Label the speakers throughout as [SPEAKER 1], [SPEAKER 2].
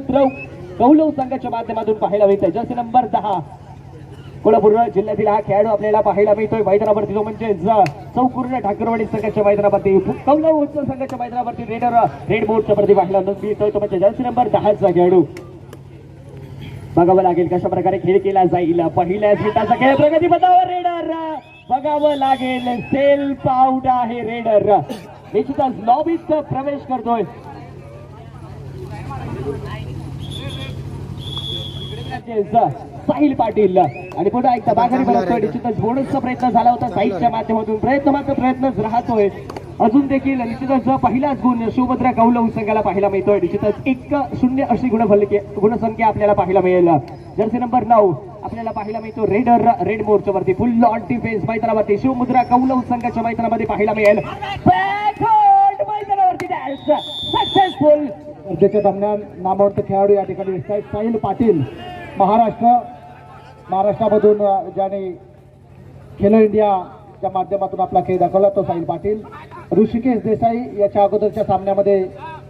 [SPEAKER 1] शिवमुद्रा कौलव संघाच्या माध्यमातून पाहायला मिळतोय जर्सी नंबर 10 कोल्हापूर जिल्ह्यातील हा खेळाडू आपल्याला पाहायला मिळतोय मैदानावरती तो म्हणजे चौकुर्ण ठाकरवाडी संघाच्या मैदानावरती कौलव उत्सव संघाच्या मैदानावरती रेड बोर्डच्या वरती पाहायला मिळतोय तो म्हणजे जर्सी नंबर 10 चा खेळाडू बघावं लागेल कशा प्रकारे खेळ केला जाईल पहिल्याच मिनिटाचा खेळ प्रगती पथावर रेडर बघावं लागेल सेल्फ आउट आहे रेडर निश्चितच लॉबीत प्रवेश करतोय साहिल पाटील आणि पुन्हा एकदा बाघारी बनवतोय निश्चितच बोनसचा प्रयत्न झाला होता साहिलच्या माध्यमातून प्रयत्नच राहतोय अजून देखील निश्चितच पहिलाच गुण शिवभद्रा कौलव संघाला पाहायला मिळतोय निश्चितच 1-0 अशी गुणसंख्या आपल्याला पाहायला मिळेल जर्सी नंबर 9 आपल्याला पाहायला मिळतो रेडर रेड मोर्चा वरती फुल ऑन डिफेन्स मैदानावरती शिवमुद्रा कौलव संघाच्या मैदानामध्ये पाहायला मिळेल मैदानावरती सक्सेसफुल
[SPEAKER 2] स्पर्धेच्या दरम्यान नामवंत खेळाडू या ठिकाणी दिसतात साहिल पाटील महाराष्ट्रामधून ज्याने खेलो इंडियाच्या माध्यमातून आपला खेळ दाखवला तो साहिल पाटील ऋषिकेश देसाई याच्या अगोदरच्या सामन्यामध्ये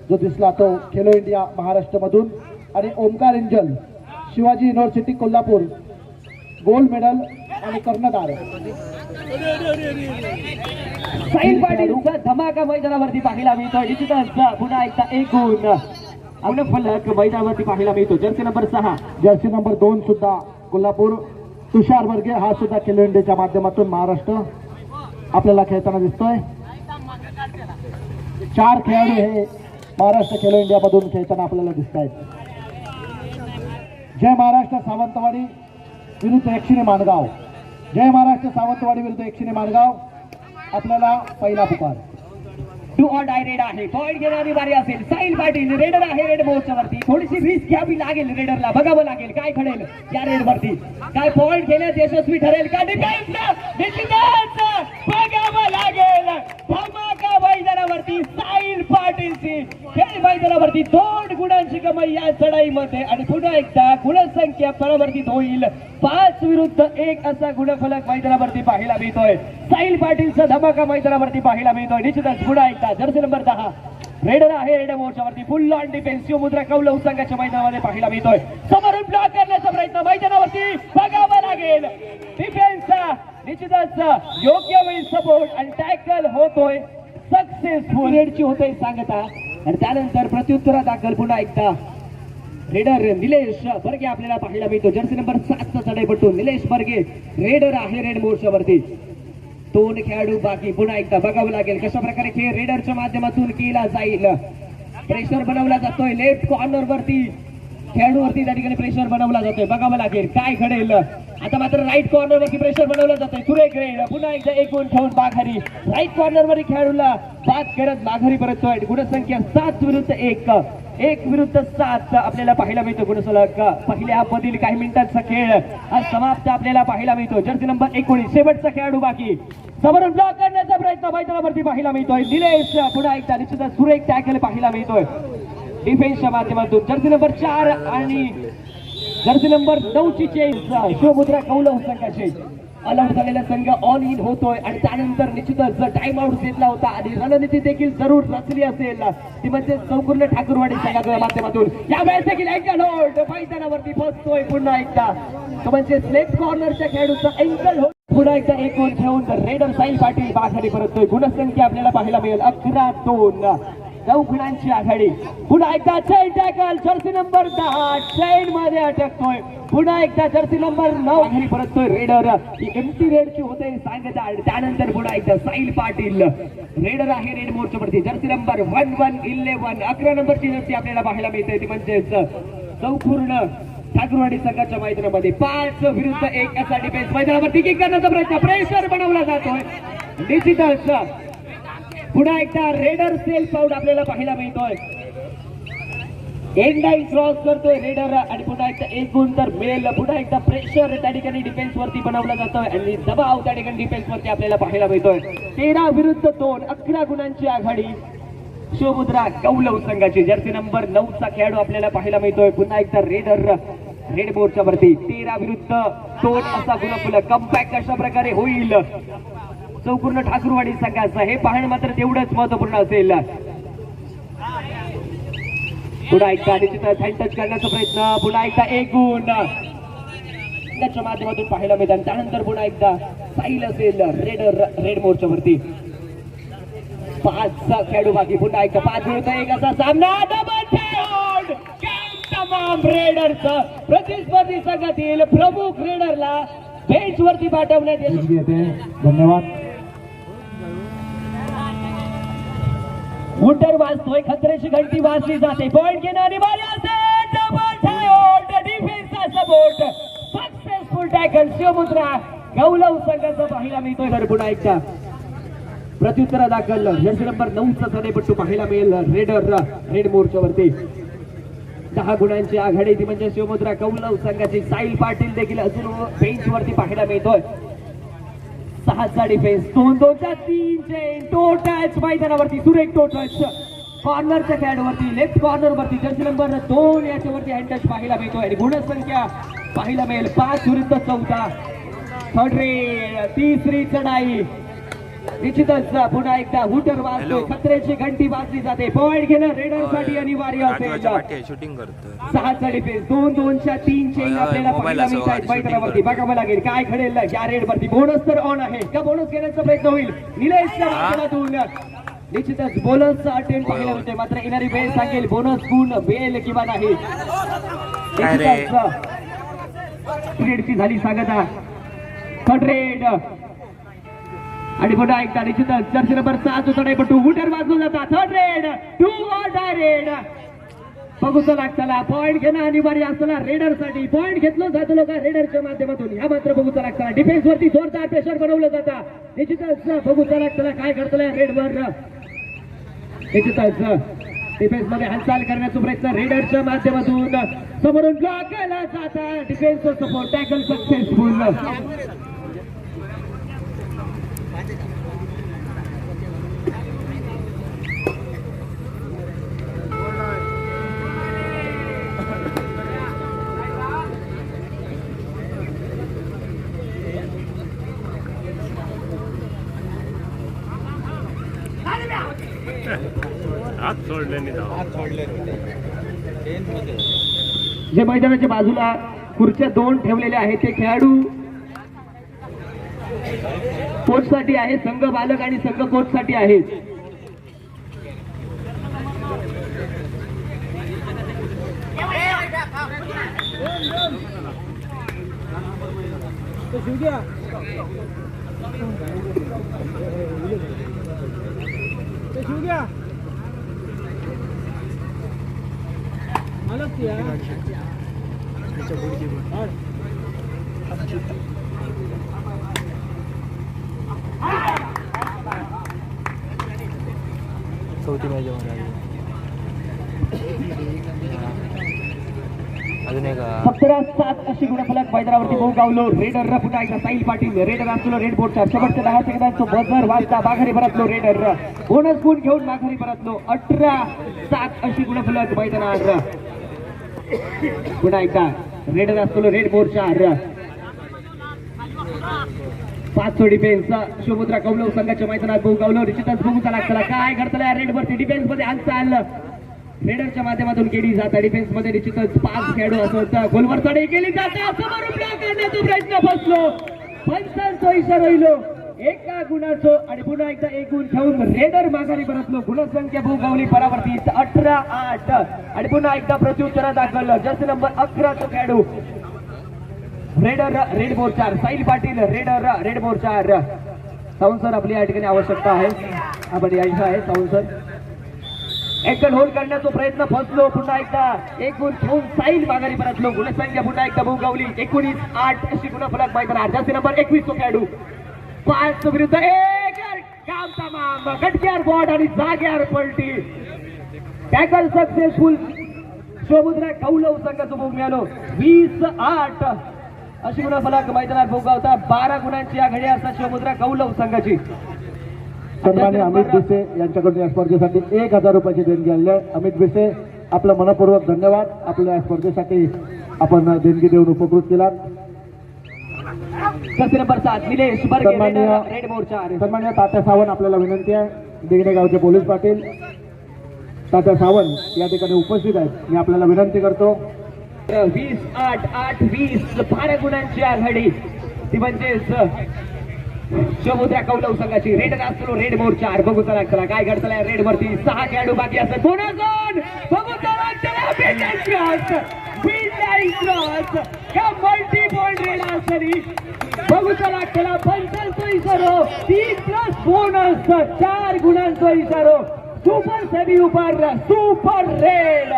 [SPEAKER 2] जो दिसला तो खेलो इंडिया महाराष्ट्रामधून आणि ओमकार इंजल Shivaji university Kolhapur gold medal आणि कर्णधार
[SPEAKER 1] साहिल पाटीलचा धमाका मैदानावरती पाहायला मिळतोय निश्चितच पुन्हा एकदा एक गुण फलक मैदानावरती पाहायला मिळतो जर्सी नंबर 6
[SPEAKER 2] जर्सी नंबर 2 सुद्धा कोल्हापूर तुषार वर्गे हा सुद्धा खेलो इंडियाच्या माध्यमातून महाराष्ट्र आपल्याला खेळताना दिसतोय 4 खेळाडू हे महाराष्ट्र खेलो इंडिया मधून खेळताना आपल्याला दिसत आहेत जय महाराष्ट्र सावंतवाडी विरुद्ध एकशिने माणगाव जय महाराष्ट्र सावंतवाडी विरुद्ध एकशिने माणगाव आपल्याला पहिला पुकार
[SPEAKER 1] टू ऑन डाय रेड आहे पॉईंट घेणारी बारी असेल साहिल पाटील रेडर आहे रेड मोर्चा वरती थोडीशी रिस्क घ्यावी लागेल रेडरला बघावं लागेल काय घडेल या रेड वरती काय पॉईंट घेण्यात यशस्वी ठरेल का डिफेन्स बघावं लागेल धमाका मैदानावरती साहिल पाटीलची खेळ मैदानावरती 2 गुणांची कमाई या चढाईमध्ये आणि पुन्हा एकदा गुणसंख्या परावर्तित होईल 5 विरुद्ध 1 असा गुणफलक मैदानावरती पाहायला मिळतोय साहिल पाटीलचा धमाका मैदानावरती पाहायला मिळतोय निश्चितच पुन्हा एकदा जर्सी नंबर 10 रेडर आहे रेड मोर्चावरती full on defence Shivmudra Kaulav संघाच्या मैदानामध्ये पाहायला मिळतोय समोरून ब्लॉक करण्याचा प्रयत्न मैदानावरती बघावा लागेल डिफेन्सचा निश्चितच योग्य वेळी सपोर्ट आणि टॅकल होतोय सक्सेसफुल रेडची होतोय सांगता आणि त्यानंतर प्रत्युत्तरा दाखल पुन्हा एकदा रेडर निलेश बर्गे आपल्याला पाहायला मिळतो जर्सी नंबर 7 चा चढाईपटू निलेश बर्गे रेडर आहे रेड मोर्चावरती 2 खेळाडू बाकी पुन्हा एकदा बघावं लागेल कशा प्रकारे खेळ रेडरच्या माध्यमातून केला जाईल प्रेशर बनवला जातोय लेफ्ट कॉर्नर वरती खेळाडूवरती त्या ठिकाणी प्रेशर बनवला जातोय बघावं लागेल काय घडेल आता मात्र राईट कॉर्नर वरती प्रेशर बनवलं जातोय सुरेख रेड पुन्हा एकदा एक गुण ठेवून माघारी राईट कॉर्नर वरील खेळाडूला बाद करत माघारी परततोय गुणसंख्या 7 विरुद्ध 1 विरुद्ध 7 आपल्याला पाहायला मिळतो गुणसलक पहिल्या हाफमधील काही मिनिटांचा खेळ आज समाप्त आपल्याला पाहायला मिळतो जर्सी नंबर 19 शेवटचा खेळाडू बाकी समोरून ब्लॉक करण्याचा प्रयत्न मैदानावरती पाहायला मिळतोय निलेश पुन्हा एकदा निश्चितच सुरेख टॅकल पाहायला मिळतोय डिफेन्सच्या माध्यमातून जर्सी नंबर 4 आणि जर्सी नंबर 9 ची चेंज शिवमुद्रा कौलव संघाचे ऑलआउट झालेला संघ ऑल इन होतोय आणि त्यानंतर निश्चितच टाइम आउट घेतला होता आणि रणनीती देखील जरूर रचली असेल ती म्हणजे चौकुर्ण ठाकरवाडी संघाच्या माध्यमातून यावेळेस देखील अँकल होल्ड मैदानावरती बसतोय पुन्हा एकदा तो म्हणजे लेफ्ट कॉर्नरच्या खेळाडूचा अँकल होल्ड पुन्हा एकदा एक गुण ठेवून रेडर साहिल पाटील बाहेर परततोय गुणसंख्या आपल्याला पाहायला मिळेल 11-2 9 गुणांची आघाडी पुन्हा एकदा chain tackle Jersey number 10 chain मध्ये अटकतोय पुन्हा एकदा जर्सी नंबर 9 आघाडी परततोय रेडर ही एम्प्टी रेडची होते सांगता त्यानंतर पुन्हा एकदा साहिल पाटील रेडर आहे रेड मोर्चावरती जर्सी नंबर 11 11 नंबरची जर्सी आपल्याला पाहायला मिळते ती म्हणजेच चौकुर्ण ठाकरवाडी संघाच्या मैदानामध्ये 5 विरुद्ध 1 असा डिफेन्स मैदानावरती किक करण्याचा प्रयत्न प्रेशर बनवला जातोय निश्चितच पुन्हा एकदा रेडर सेल्फ आउट आपल्याला पाहायला मिळतोय एंड लाईन क्रॉस करतोय रेडर आणि पुन्हा एकदा एक गुण तर मिळेल पुन्हा एकदा प्रेशर त्या ठिकाणी डिफेन्स वरती बनवला जातोय आणि दबाव त्या ठिकाणी डिफेन्स वरती आपल्याला पाहायला मिळतोय 13 विरुद्ध 2 11 गुणांची आघाडी शिवमुद्रा कौलव संघाची जर्सी नंबर 9 चा खेळाडू आपल्याला पाहायला मिळतोय पुन्हा एकदा रेडर रेड बोर्डच्या वरती 13 विरुद्ध 2 असा गुणफलक कमबॅक कशा प्रकारे होईल चौकुर्ण ठाकरवाडी संघाचं हे पाहणं मात्र तेवढंच महत्वपूर्ण असेल पुन्हा एकदा निश्चितच हँड टच करण्याचा प्रयत्न, पुन्हा एकदा एक गुण त्याच्या माध्यमातून पाहायला मिळतात. त्यानंतर पुन्हा एकदा साईल असेल रेड मोर्चावरती. 5 खेळाडू बाकी, पुन्हा एकदा 5 विरुद्ध 1 असा सामना. डबल खेळ तमाम रेडर्स प्रतिस्पर्धी संघातील प्रमुख रेडरला बेंच वरती पाठवण्यात
[SPEAKER 2] येते. धन्यवाद.
[SPEAKER 1] हुटर वाजतोय, खतरेची घंटी वाजली जाते. पॉइंट घेणं अनिवार्य असेल. डबल टायोड डिफेन्सचा support, successful tackle Shivmudra Kaulav संघाचा पाहायला मिळतोय. तर पुन्हा एकदा प्रत्युत्तर दाखल जर्सी नंबर 9चा सनेपट्टू पाहायला मिळेल रेड मोर्चावरती. 10 गुणांची आघाडी ती म्हणजे शिवमुद्रा गौलव संघाची. साईल पाटील देखील अजून बेंच वरती पाहायला मिळतोय. 6चा डिफेन्स, 2-2चा 3 टो टच मैदानावरती. सुरेख टो टच कॉर्नरच्या खेळाडूवरती, लेफ्ट कॉर्नर वरती जर्सी नंबर 2 याच्यावरती हँड टच पाहायला मिळतोय. आणि गुणसंख्या पाहायला मिळेल 5 विरुद्ध 14. थर्ड रेड, तिसरी चढाई. निश्चितच पुन्हा एकदा हुटर वाजतोय, खतरेची घंटी वाजली जाते. पॉइंट घेणं रेडरसाठी अनिवार्य असेल.
[SPEAKER 3] शूटिंग करतोय.
[SPEAKER 1] 6चा डिफेन्स, 2-2च्या 3 चेंज आपल्याला पाहायला मिळतात मैदानावरती. बघावं लागेल काय घडेल या रेड वरती. बोनस तर ऑन आहे का? बोनस घेण्याचा प्रयत्न होईल निलेशच्या माध्यमातून. निश्चितच बोनसचा अटेम्प्ट पाहिला होते, मात्र येणारी वेळ सांगेल बोनस गुण मिळेल किंवा नाही. रेडची झाली सांगता. थर्ड रेड आणि पुन्हा एकदा निश्चितच जर्सी नंबर 7 उतरण्यापट्टू हुटर वाजवून जातात. Third raid, 2 or die raid. बघूचा लागताना पॉइंट घेणं अनिवार्य असताना रेडरसाठी. पॉइंट घेतलं जातं का रेडरच्या माध्यमातून. ह्या मात्र बघूचा लागताना डिफेन्स वरती जोरदार प्रेशर बनवलं जातं. निश्चितच बघूचा लागताना काय घडतंय रेडवर. निश्चितच डिफेन्स मध्ये हालचाल करण्याचा प्रयत्न रेडरच्या माध्यमातून. समोरून ब्लॉक केला जाता. डिफेन्सचा सपोर्ट, टॅकल सक्सेसफुल. जे मैदानाच्या बाजूला खुर्च्या 2 ठेवलेल्या आहेत ते खेळाडू कोच साठी आहे, संघ बालक आणि संघ कोच साठी आहेत.
[SPEAKER 3] चौथी मॅच अजून एक
[SPEAKER 1] 17-7 अशी गुणफलक मैदानावरती गावलो. रेडर पुन्हा एकदा साईल पाटील. रेडर असलो रेड बोर्डचा शेवटच्या 10 सेकंदात बजर वाजता माघारी परतलो. रेडर बोनस गुण घेऊन माघारी परतलो. 18-7 अशी गुणफलक मैदानावर. पुन्हा एकदा रेडर असलो रेड बोर्डचा 5 डिफेन्स शिवमुद्रा कौलव संघाच्या मैदानात गावलो. निश्चितच बघूचा लागला काय घडतंय रेड वरती. डिफेन्स मध्ये हालचाल रेडरच्या माध्यमातून केली जाता. डिफेन्स मध्ये निश्चितच 5 खेळाडू असत. गोलवर चढाई केली जाते. समोरून ब्लॉक करण्याचा प्रयत्न फसलो. पंचांचा इशारा राहिलो. एका गुणाचो आणि पुन्हा एकदा 1 गुण घेऊन रेडर माघारी परतलो. गुणसंख्या भोगावली परावर्ती 18-8 आणि पुन्हा एकदा प्रत्युत्तर दाखल जर्सी नंबर 11 चा खेळाडू रेडर रेड बोर्चार. साईल पाटील रेडर रेड बोर्चार. सावंत सर आपली या ठिकाणी आवश्यकता आहे. आपण यायचं आहे सावंत सर. एकल होल्ड करण्याचा प्रयत्न फसलो. पुन्हा एकदा 1 गुण घेऊन साईल माघारी परतलो. गुणसंख्या पुन्हा एकदा भोगावली 19-8 अशी गुणफलक मैदानात. जर्सी नंबर 21 चा खेळाडू 5 विरुद्ध 1 काम तमाम. गटक्यार बॉट आणि जाग्यार पलटी. Tackle successful. शिवमुद्रा कौलव संघाचं भोग मिळालो. 20-8 अशी गुणफलक मैदानात भोगावता. 12 गुणांची आघाडी असतात शिवमुद्रा कौलव संघाची.
[SPEAKER 2] सन्मान्य अमित भिसे यांच्याकडून या स्पर्धेसाठी 1000 रुपयाची देणगी आली आहे. अमित भिसे आपलं मनपूर्वक धन्यवाद. आपल्या या स्पर्धेसाठी आपण देणगी देऊन उपकृत केलात.
[SPEAKER 1] नंबर 7 निलेश बर्गे रेड मोर्चा.
[SPEAKER 2] सन्मान्य तात्या सावंत आपल्याला विनंती आहे. दिगणे गावचे पोलीस पाटील तात्या सावंत या ठिकाणी उपस्थित आहेत. मी आपल्याला विनंती करतो
[SPEAKER 1] 20-8-8-20 12 गुणांची आघाडी ती म्हणजेच समुद्रा कौलव संघाची. रेड असतो रेड मोर्चा. बघू चला चला काय घडतंय रेड वरती 6 खेळाडू बाकी असतात. कोणाकोण बघू चला चला का मल्टी पॉइंट रेड असली. बघू चला चला 55 इशारो 3+ बोनस 4 गुणांचा इशारो. सुपर सेमी उपार सुपर रेड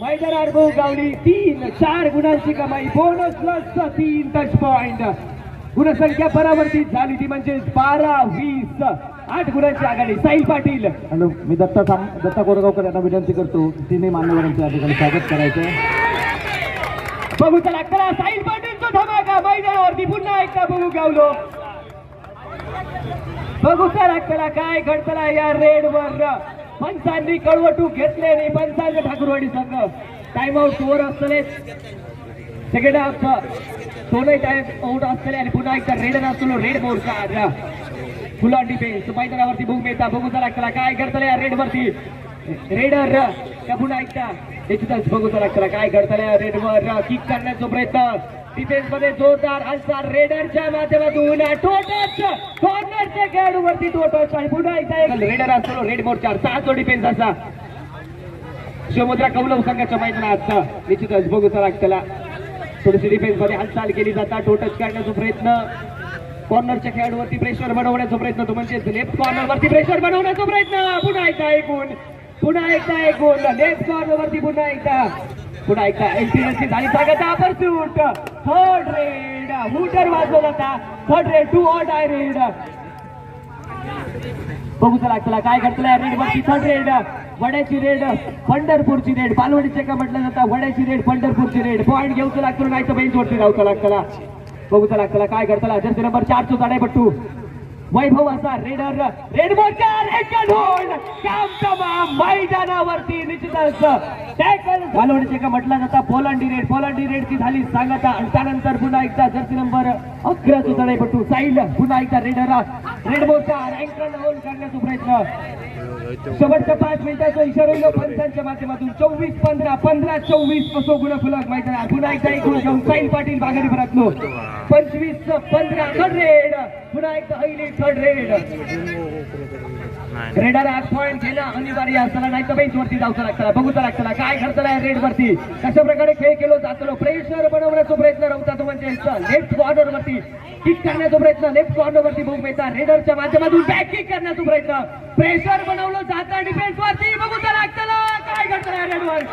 [SPEAKER 1] मैदानावर भाऊ गावली 3-4 गुणांची कमाई. Bonus plus 3 touch point. गुणसंख्या परावर्तित झाली ती म्हणजे 12-20 8 गुणांची आघाडी. साहिल पाटील
[SPEAKER 2] आणि मी दत्ता कोरगावकर यांना विनंती करतो तिन्ही मान्यवरांचं या ठिकाणी स्वागत करायचं.
[SPEAKER 1] बघू चला करा साहिल पाटीलचा धमाका मैदानावरती पुन्हा एकदा बघू गावलो. बघू चला चला काय घडतला या रेड वर. पंचांनी कळवटू घेतले नाही. पंचांनी ठाकूरवाडी संघ टाइम आउट वर असले सेकंड हाफ दोनही टाइम आउट असले आणि पुन्हा एकदा रेड असतो रेड मोर्चा फुला डिफेन्स मैदानावरती बघू मिळता. बघू चला चला काय घडतलं या रेड वरती. रेडर त्या पुन्हा एकदा निश्चितच बघू चला चला काय घडतलं या रेड वर. किक करण्याचा प्रयत्न डिफेन्स मध्ये जोरदार हालचाल रेडरच्या माध्यमातून टोटच कॉर्नरच्या खेळाडू वरती टोटच आणि पुन्हा एकदा रेडर असतो रेड मोर्चा 6 डिफेन्स असा समुद्रा कौलव संघाच्या मैदानात. निश्चितच बघू चला चला थोडीशी डिफेन्स मध्ये हालचाल केली जातात. टोटच करण्याचा प्रयत्न कॉर्नरच्या खेळाडूवरती प्रेशर बनवण्याचा प्रयत्न तो म्हणजे लेफ्ट कॉर्नर वरती प्रेशर बनवण्याचा प्रयत्न. पुन्हा एकदा एक गुण लेफ्ट कॉर्नर वरती पुन्हा एकदा एंट्री झाली. सांगता परसूट थर्ड रेड हुटर वाजवला जाता. Third raid 2 or die raid. बघू चला चला काय घडतंय रेड वरती. थर्ड रेड वड्याची रेड पंढरपूरची रेड. बालवडीचे का म्हटलं जातं वड्याची रेड पंढरपूरची रेड. पॉईंट घेऊचं लागतो नाही तर बेंच वरती जाऊचं लागतं. बघू चला चला काय घडतला जर्सी नंबर 4 चा जाडेपट्टू वैभव असा रेडर रेड मोर्चा काम तमाम मैदानावरती. निश्चितच टॅकल बालवडीचे का म्हटलं जातं पोलांडी रेडची झाली सांगता. आणि त्यानंतर पुन्हा एकदा जर्सी नंबर 11 चा जाडेपट्टू साईल पुन्हा एकदा रेडर रेड मोर्चा अँकर होल्ड करण्याचा प्रयत्न. शेवटच्या 5 मिनिटाचा इशारा पंचांच्या माध्यमातून 24-15 15-24 कसो गुणफलक मैदानात. पुन्हा एकदा एक गुण घेऊन साहिल पाटील बागारी परतलो 25-15 थर्ड रेड. पुन्हा एकदा highly third red. Raider 8 point घेणं अनिवार्य असताना नाही तर बेंच वरती जाऊचं लागतं. बघू लागतं काय घडतंय रेड वरती. कशा प्रकारे खेळ केलो जातो. प्रेशर बनवण्याचा प्रयत्न रवता तो म्हणजे लेफ्ट कॉर्नर वरती किक करण्याचा प्रयत्न. लेफ्ट कॉर्नर वरती बघू मिळता रेडरच्या माध्यमातून बॅक किक करण्याचा प्रयत्न. प्रेशर बनवलं जातं डिफेन्स वरती. बघू लागतं काय घडतंय रेड वर.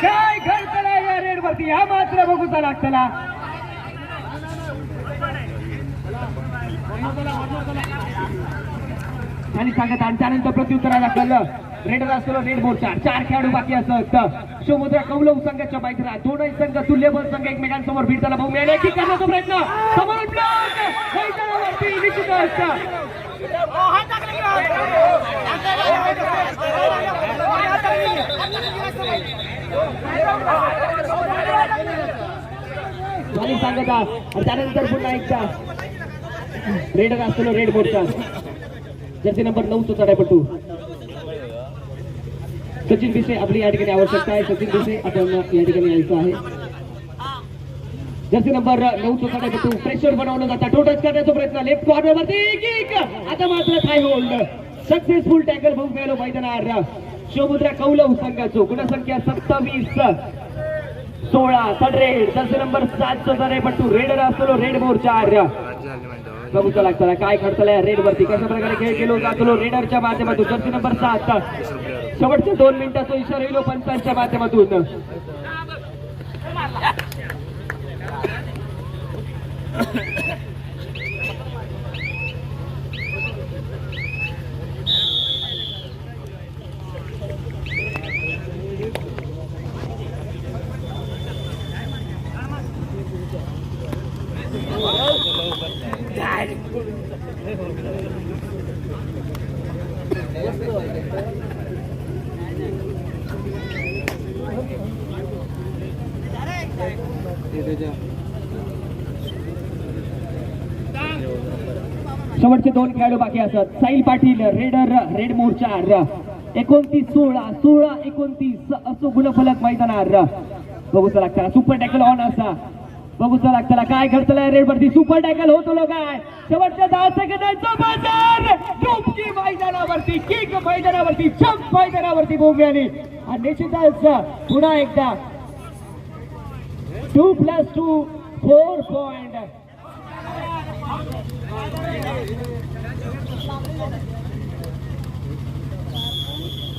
[SPEAKER 1] काय घडतंय या रेड वरती. हा मात्र बघू लागतं आणि सांगत. आणि त्यानंतर प्रत्युत्तराला कळलं रेडर असतो रेड मोर्चा 4 खेळाडू बाकी असत. समुद्रा कौलव संघाच्या मैदानात दोनही संघ तुल्यबळ संघ एकमेकांसमोर भिडताना भाऊ मिळाले. की करण्याचा प्रयत्न समोर मैदानावरती निश्चित सांगत. आणि त्यानंतर पुन्हा एकदा रेडर असतो रेड मोर्चा जर्सी नंबर 9 चा चढाईपट्टू सचिन बिसे आपली या ठिकाणी आवश्यकता आहे. सचिन बिसे आपण या ठिकाणी यायचं आहे. जर्सी नंबर 9 चा चढाईपट्टू प्रेशर बनवलं जातं. टोटच करण्याचा प्रयत्न लेफ्ट कॉर्नर वरती किक. आता मात्र थाय होल्ड सक्सेसफुल टॅकल भाऊ गेलो मैदानावर. समुद्रा कौलव संघाचो गुणसंख्या 27-16 थर्ड रेड. जर्सी नंबर 7 चा चढाईपट्टू रेडर असतो रेड मोर्चा. बघू चला चला काय घडतंय रेड वरती. कशा प्रकारे खेळ केलो जातो रेडरच्या माध्यमातून. जर्सी नंबर 7 शेवटच्या 2 मिनिटाचा इशारा येलो पंचांच्या माध्यमातून. शेवटचे 2 खेळाडू बाकी असतात. साहिल पाटील रेडर रेड मोर्चा 29-16 16-29 असो गुणफलक मैदानावर बघूचा लागताना सुपर टॅकल ऑन असा बघूचा लागताना काय घडतलंय रेड वरती सुपर टॅकल होतो काय शेवटच्या 10 सेकंदाचा बाजार डुबकी मैदानावरती किक मैदानावरती जंप मैदानावरती भोंगली आणि निश्चितच पुन्हा एकदा 2+2 4 पॉइंट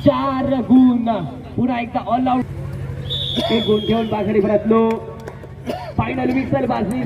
[SPEAKER 1] चार गुण पुन्हा एकदा ऑल आउट एक गुण घेऊन बाजरी परतलो फायनल विक्सल बाजरी